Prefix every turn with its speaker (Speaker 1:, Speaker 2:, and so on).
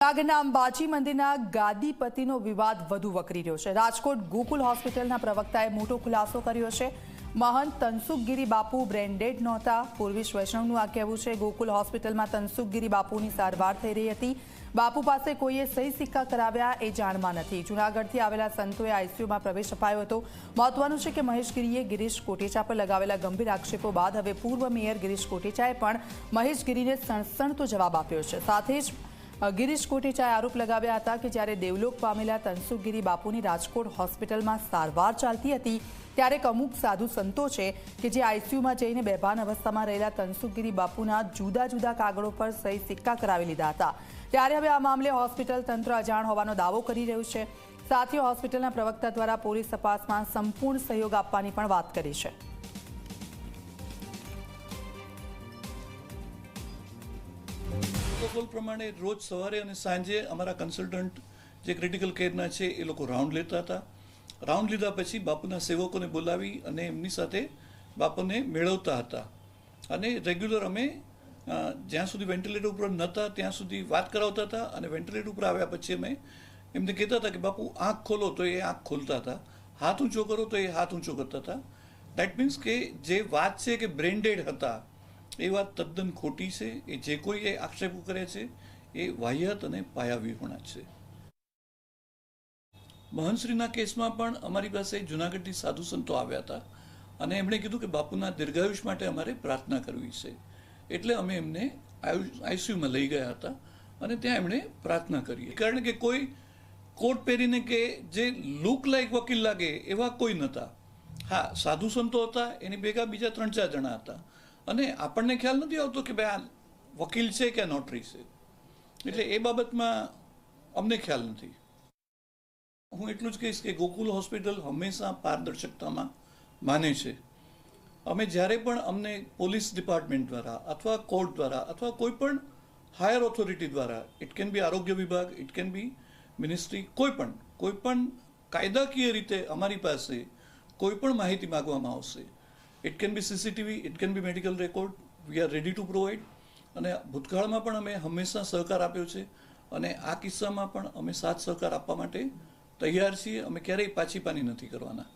Speaker 1: જૂનાગઢના અંબાજી મંદિરના ગાદીપતિનો વિવાદ વધુ વકરી રહ્યો છે। રાજકોટ ગોકુલ હોસ્પિટલના પ્રવક્તાએ મોટો ખુલાસો કર્યો છે। મહંત તનસુખગીરી બાપુ બ્રેન્ડેડ નહોતા। પૂર્વીશ વૈષ્ણવનું આ કહેવું છે। ગોકુલ હોસ્પિટલમાં તનસુખગીરી બાપુની સારવાર થઈ રહી હતી। બાપુ પાસે કોઈએ સહી સિક્કા કરાવ્યા એ જાણમાં નથી। જૂનાગઢથી આવેલા સંતોએ આઈસીયુમાં પ્રવેશ અપાયો હતો। મહત્વનું છે કે મહેશ ગીરીએ ગિરીશ કોટેચા પર લગાવેલા ગંભીર આક્ષેપો બાદ હવે પૂર્વ મેયર ગિરીશ કોટેચાએ પણ મહેશ ગીરીને સણસણતો જવાબ આપ્યો છે। સાથે જ ગિરીશ કોટેચાએ આરોપ લગાવ્યા હતા કે જ્યારે દેવલોક પામેલા તનસુખગીરી બાપુની રાજકોટ હોસ્પિટલમાં સારવાર ચાલતી હતી ત્યારે અમુક સાધુ સંતો છે કે જે આઈસીયુમાં જઈને બેભાન અવસ્થામાં રહેલા તનસુખગીરી બાપુના જુદા જુદા કાગળો પર સહી સિક્કા કરાવી લીધા હતા। ત્યારે હવે આ મામલે હોસ્પિટલ તંત્ર અજાણ હોવાનો દાવો કરી રહ્યું છે। સાથે હોસ્પિટલના પ્રવક્તા દ્વારા પોલીસ તપાસમાં સંપૂર્ણ સહયોગ આપવાની પણ વાત કરી છે।
Speaker 2: પ્રોટોકોલ પ્રમાણે રોજ સવારે અને સાંજે અમારા કન્સલ્ટન્ટ જે ક્રિટિકલ કેરના છે એ લોકો રાઉન્ડ લેતા હતા। રાઉન્ડ લીધા પછી બાપુના સેવકોને બોલાવી અને એમની સાથે બાપુને મેળવતા હતા અને રેગ્યુલર અમે જ્યાં સુધી વેન્ટિલેટર ઉપર નહોતા ત્યાં સુધી વાત કરાવતા હતા અને વેન્ટિલેટર ઉપર આવ્યા પછી અમે એમને કહેતા હતા કે બાપુ આંખ ખોલો તો એ આંખ ખોલતા હતા, હાથ ઊંચો કરો તો એ હાથ ઊંચો કરતા હતા। દેટ મીન્સ કે જે વાત છે કે બ્રેન્ડેડ હતા એ વાત તદ્દન ખોટી છે। એ જે કોઈ એ આક્ષેપો કરે છે એ વાહિયાત અને પાયાવિહોણા છે। મહંતશ્રીના કેસમાં પણ અમારી પાસે જૂનાગઢથી સાધુ સંતો આવ્યા હતા અને એમણે કીધું કે બાપુના દીર્ઘાયુષ માટે અમારે પ્રાર્થના કરવી છે, એટલે અમે એમને આઈસીયુમાં લઈ ગયા હતા અને ત્યાં એમણે પ્રાર્થના કરી। કારણ કે કોઈ કોટ પહેરીને કે જે લુક લાઈક વકીલ લાગે એવા કોઈ નહોતા। હા, સાધુ સંતો હતા, એની ભેગા બીજા 3-4 જણા હતા અને આપણને ખ્યાલ નથી આવતો કે ભાઈ આ વકીલ છે કે નોટરી છે, એટલે એ બાબતમાં અમને ખ્યાલ નથી। હું એટલું જ કહીશ કે ગોકુલ હોસ્પિટલ હંમેશા પારદર્શકતામાં માને છે। અમે જ્યારે પણ અમને પોલીસ ડિપાર્ટમેન્ટ દ્વારા અથવા કોર્ટ દ્વારા અથવા કોઈ પણ હાયર ઓથોરિટી દ્વારા, ઇટ કેન બી આરોગ્ય વિભાગ, ઇટ કેન બી મિનિસ્ટ્રી, કોઈ પણ કાયદાકીય રીતે અમારી પાસે કોઈ પણ માહિતી માગવામાં આવશે, it can be CCTV, it can be medical record, we are ready to provide. અને ભૂતકાળમાં પણ અમે હંમેશા સહકાર આપ્યો છે અને આ કિસ્સામાં પણ અમે સાથ સહકાર આપવા માટે તૈયાર છીએ। અમે ક્યારેય પાછી પાની નથી કરવાના।